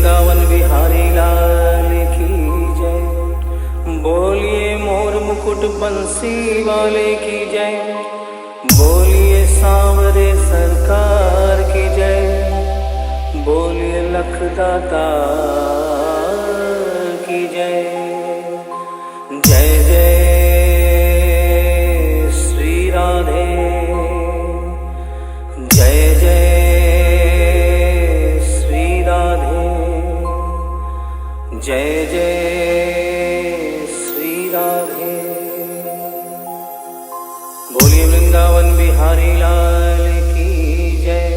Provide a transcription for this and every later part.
वृंदावन बिहारी लाल की जय। बोलिए मोर मुकुट बंसी वाले की जय। बोलिए सांवरे सरकार की जय। बोलिए लखदाता की जय। जय जय श्री राधे। जय जय श्री राधे। जय जय श्री राधे। बोलिए वृंदावन बिहारी लाल की जय।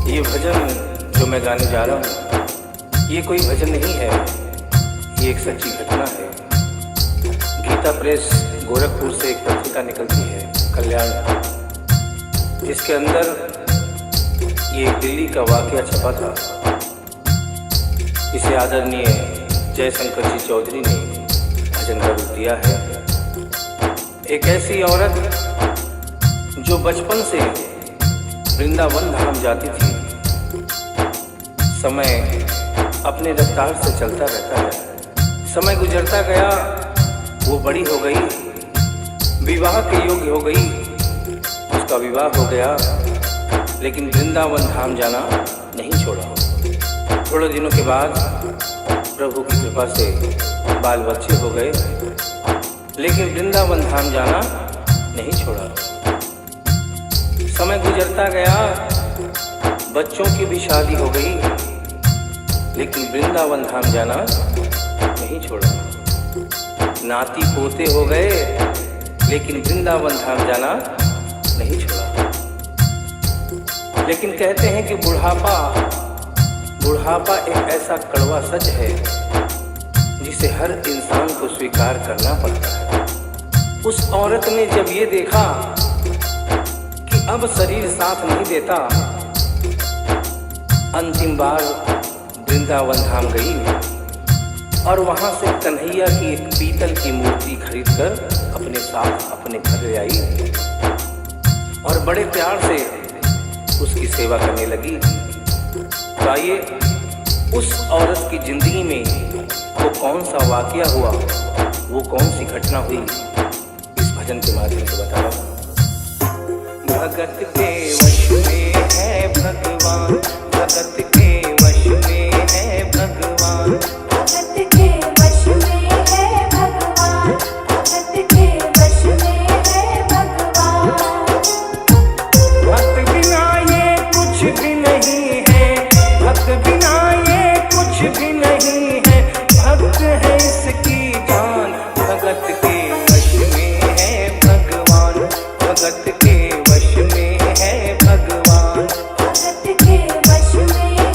ये भजन जो मैं गाने जा रहा हूँ, ये कोई भजन नहीं है, ये एक सच्ची घटना है। गीता प्रेस गोरखपुर से एक पत्रिका निकलती है कल्याण, जिसके अंदर ये दिल्ली का वाकया छपा था। इसे आदरणीय जयशंकर जी चौधरी ने भजन का रूप दिया है। एक ऐसी औरत जो बचपन से वृंदावन धाम जाती थी। समय अपने रफ्तार से चलता रहता है। समय गुजरता गया, वो बड़ी हो गई, विवाह के योग्य हो गई, उसका विवाह हो गया, लेकिन वृंदावन धाम जाना नहीं छोड़ा। थोड़े दिनों के बाद प्रभु की कृपा से बाल बच्चे हो गए, लेकिन वृंदावन धाम जाना नहीं छोड़ा। समय गुजरता गया, बच्चों की भी शादी हो गई, लेकिन वृंदावन धाम जाना नहीं छोड़ा। नाती पोते हो गए, लेकिन वृंदावन धाम जाना नहीं छोड़ा। लेकिन कहते हैं कि बुढ़ापा एक ऐसा कड़वा सच है जिसे हर इंसान को स्वीकार करना पड़ता है। उस औरत ने जब ये देखा अब शरीर साथ नहीं देता, अंतिम बार वृंदावन धाम गई और वहां से कन्हैया की एक पीतल की मूर्ति खरीदकर अपने साथ अपने घर ले आई और बड़े प्यार से उसकी सेवा करने लगी। तो आइए उस औरत की जिंदगी में वो कौन सा वाकया हुआ, वो कौन सी घटना हुई, इस भजन के माध्यम से बता रहा हूँ। भगत के वश में है भगवान, भगत के वश में है भगवान, भगत के वश में है भगवान, भगत के वश में है भगवान। भक्त बिना ये कुछ भी नहीं है, भक्त बिना ये कुछ भी नहीं है, भक्त है इसकी जान। भगत के वश में है भगवान, भगत के वश में है भगवान, भगत के वश में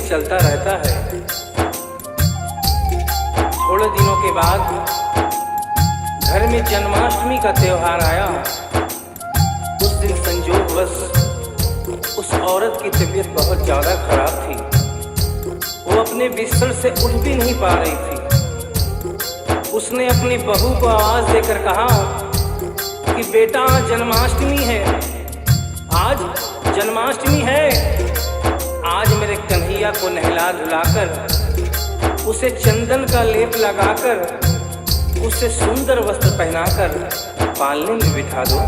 से चलता रहता है। थोड़े दिनों के बाद घर में जन्माष्टमी का त्योहार आया। उस दिन संयोगवश उस औरत की तबीयत बहुत ज़्यादा खराब थी। वो अपने बिस्तर से उठ भी नहीं पा रही थी। उसने अपनी बहू को आवाज़ देकर कहा कि बेटा आज जन्माष्टमी है, आज जन्माष्टमी है। आज मेरे कन्हैया को नहला धुलाकर, उसे चंदन का लेप लगाकर, उसे सुंदर वस्त्र पहनाकर पालने में बिठा दो।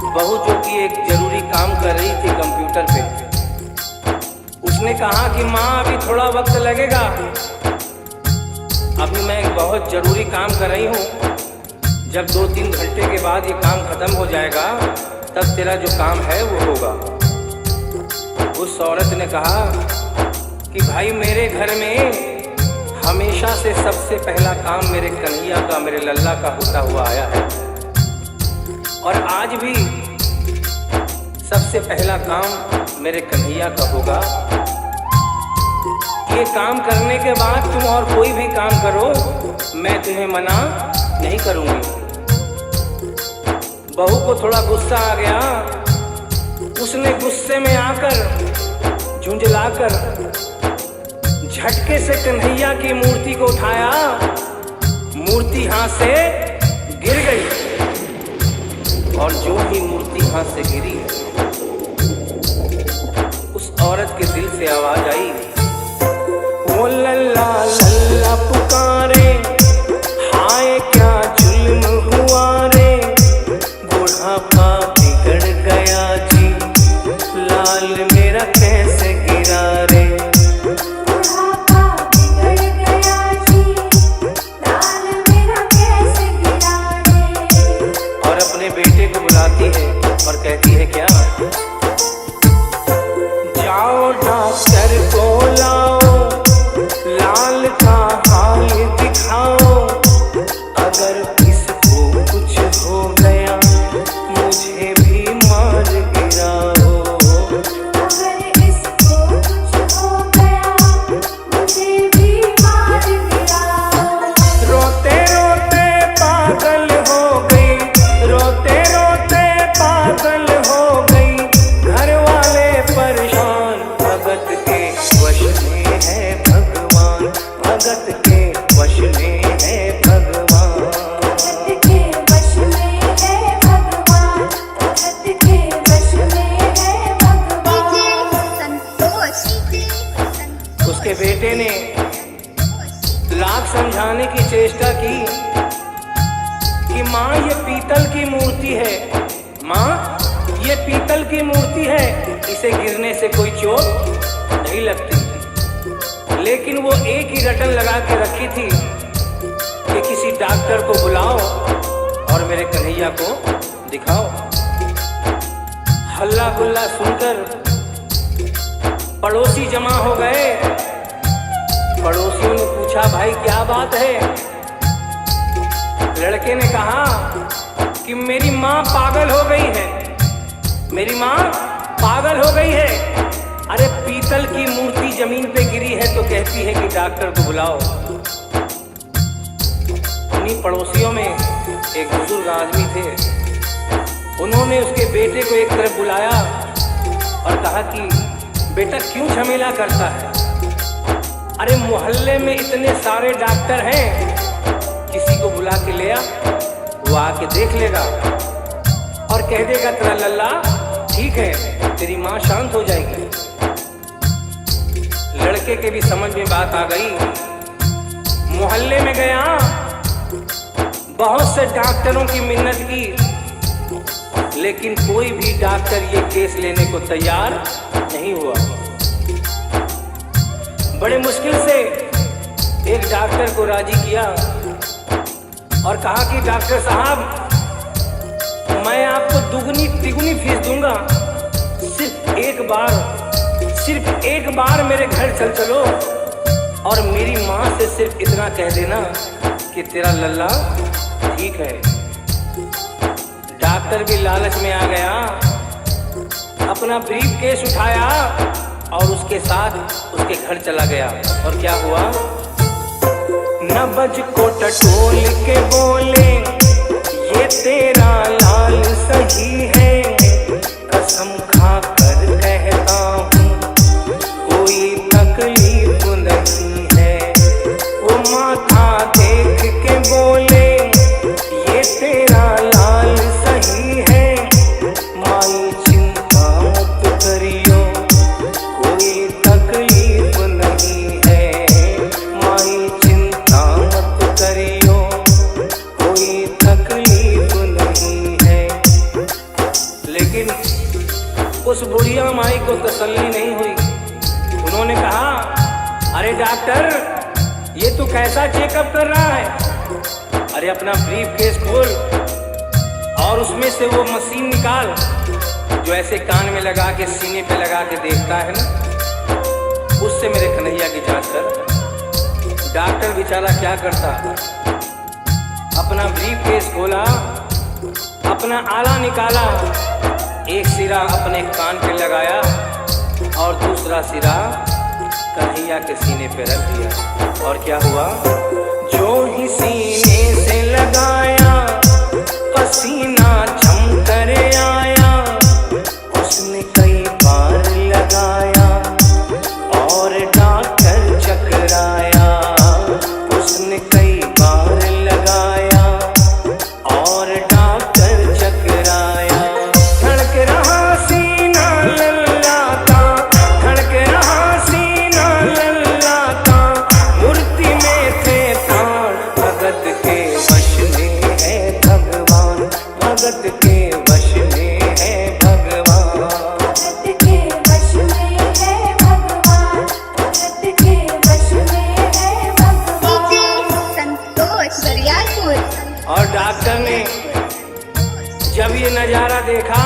बहू जो कि एक जरूरी काम कर रही थी कंप्यूटर पे, उसने कहा कि माँ अभी थोड़ा वक्त लगेगा, अभी मैं एक बहुत जरूरी काम कर रही हूँ। जब 2-3 घंटे के बाद ये काम खत्म हो जाएगा तब तेरा जो काम है वो होगा। उस औरत ने कहा कि भाई मेरे घर में हमेशा से सबसे पहला काम मेरे कन्हैया का, मेरे लल्ला का होता हुआ आया है, और आज भी सबसे पहला काम मेरे कन्हैया का होगा। ये काम करने के बाद तुम और कोई भी काम करो, मैं तुम्हें मना नहीं करूंगी। बहू को थोड़ा गुस्सा आ गया। उसने गुस्से में आकर, झुंझलाकर झटके से कन्हैया की मूर्ति को उठाया। मूर्ति हाथ से गिर गई, और जो ही मूर्ति हाथ से गिरी, उस औरत के दिल से आवाज आई, वो लल्ला लल्ला पुकारे, हाय क्या जुल्म हुआ रे, बुढ़ापा बिगड़ गया जी, लाल मेरा कैसे गिरा रे। बुढ़ापा बिगड़ गया जी, लाल मेरा कैसे गिरा रे। और अपने बेटे को बुलाती है और कहती है क्या, जाओ डॉक्टर को लाओ, लाल का हाल दिखाओ, अगर इसको कुछ हो गया मुझे भी मार गिराओ। अगर इसको कुछ हो गया मुझे भी मार गिराओ। रोते रोते पागल हो गई, रोते रोते पागल हो गई, घर वाले परेशान, भगत के वश में है भगवान, भगत के वश में है भगवान। भगत के वश में है भगवान, भगत के वश में है भगवान। उसके बेटे ने लाख समझाने की चेष्टा की कि माँ ये पीतल की मूर्ति है, माँ ये पीतल की मूर्ति है, इसे गिरने से कोई चोट नहीं लगती। लेकिन वो एक ही रटन लगा के रखी थी कि किसी डॉक्टर को बुलाओ और मेरे कन्हैया को दिखाओ। हल्ला गुल्ला सुनकर पड़ोसी जमा हो गए। पड़ोसियों ने पूछा, भाई क्या बात है? लड़के ने कहा कि मेरी माँ पागल हो गई है, मेरी माँ पागल हो गई है। अरे पीतल की मूर्ति जमीन पे गिरी है तो कहती है कि डॉक्टर को बुलाओ। उन्हीं पड़ोसियों में एक बुजुर्ग आदमी थे। उन्होंने उसके बेटे को एक तरफ बुलाया और कहा कि बेटा क्यों झमेला करता है? अरे मोहल्ले में इतने सारे डॉक्टर हैं, किसी को बुला के ले आ, वो आके देख लेगा और कह देगा तेरा लल्ला ठीक है, तेरी माँ शांत हो जाएगी। लड़के के भी समझ में बात आ गई। मोहल्ले में गया, बहुत से डॉक्टरों की मिन्नत की, लेकिन कोई भी डॉक्टर ये केस लेने को तैयार नहीं हुआ। बड़े मुश्किल से एक डॉक्टर को राजी किया और कहा कि डॉक्टर साहब मैं आपको दुगनी तिगुनी फीस दूंगा, सिर्फ एक बार मेरे घर चल चलो और मेरी माँ से सिर्फ इतना कह देना कि तेरा लल्ला ठीक है। डॉक्टर भी लालच में आ गया, अपना ब्रीफ केस उठाया और उसके साथ उसके घर चला गया। और क्या हुआ? नबज को टटोल के बोले, ये तेरा लाल सही है, कसम खा कर कहता हूँ कोई तकलीफ नहीं है। वो माथा देख के बोले, ये तेरा लाल सही है, माई चिंता मत करियो कोई तकलीफ नहीं है, माई चिंता मत करियो कोई तकलीफ नहीं है। लेकिन उस बुढ़िया माई को तसल्ली नहीं हुई। उन्होंने कहा, अरे डॉक्टर, ये तू कैसा चेकअप कर रहा है? अरे अपना ब्रीफ केस खोल और उसमें से वो मशीन निकाल जो ऐसे कान में लगा के सीने पे लगा के देखता है ना, उससे मेरे कन्हैया की जांच कर। डॉक्टर बेचारा क्या करता, अपना ब्रीफ केस खोला, अपना आला निकाला, एक सिरा अपने कान पे लगाया और दूसरा सिरा कन्हैया के सीने पे रख दिया। और क्या हुआ? जो ही सीने से लगाया, पसीना जम कर आया, उसने कई बार लगाया और डॉक्टर चकराया, उसने कई बार लगाया और डॉक्टर चकराया। धड़क रहा सीना लल्ला का, धड़क रहा सीना लल्ला का, मूर्ति में थे प्राण, भगत के वश में है भगवान, भगत के वश में है भगवान। भगत के वश में है भगवान, भगत के वश में है भगवान। संतोष बरियारपुर। और डॉक्टर ने जब ये नजारा देखा,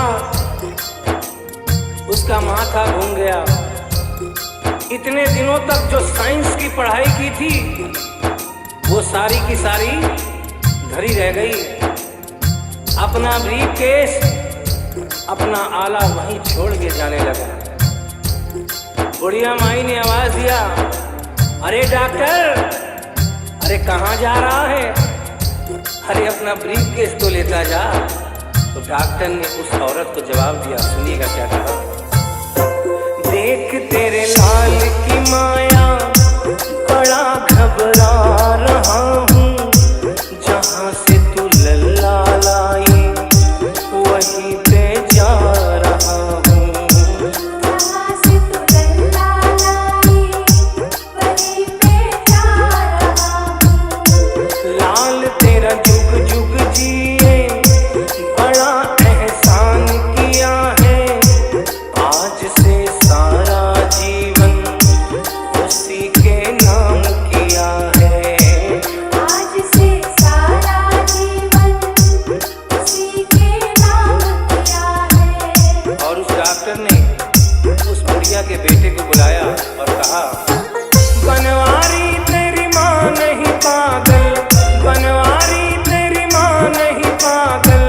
उसका माथा घूम गया। इतने दिनों तक जो साइंस की पढ़ाई की थी, वो सारी की सारी धरी रह गई। अपना ब्रीफ केस, अपना आला वहीं छोड़ के जाने लगा। बुढ़िया माई ने आवाज दिया, अरे डॉक्टर, अरे कहाँ जा रहा है? अरे अपना ब्रीफ केस तो लेता जा। तो डॉक्टर ने उस औरत को जवाब दिया, सुनिएगा क्या कहा। देख तेरे लाल की माया, बड़ा घबरा रहा हूँ, जहाँ से तू लल्ला लाई वहीं पे जा रहा हूँ। जहाँ से तू लल्ला लाई वहीं पे जा रहा हूँ। लाल तेरा जुग जुग जिए, बड़ा एहसान किया है, आज से सारा जीवन उसी के नाम किया है। आज से सारा जीवन उसी के नाम किया है। और उस डॉक्टर ने उस बुढ़िया के बेटे को बुलाया और कहा, बनवारी तेरी माँ नहीं पागल, बनवारी तेरी माँ नहीं पागल,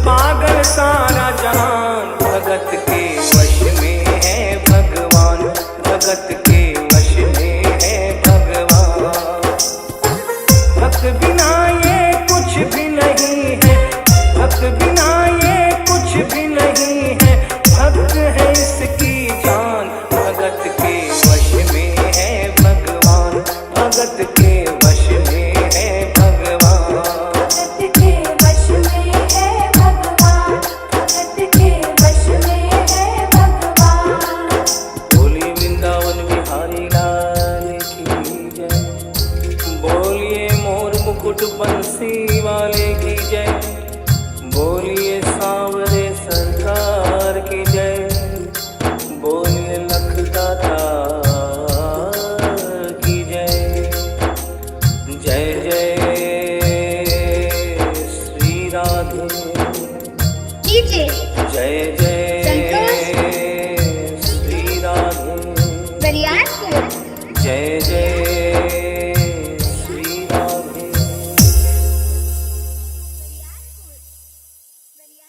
पागल सारा जहान, भगत के वश में है भगवान, भगत के वश में है भगवान। भक्त बिना ये कुछ भी नहीं है, भक्त बिना ये कुछ भी नहीं है, भक्त है इसकी जान, भगत के वश में है भगवान, भगत के वश में है भगवान। भगत के वश में है भगवान, भगत के वश में है भगवान। बोली वृंदावन बिहारी लाल की जय, बोलिए मोर मुकुट बंसी वाले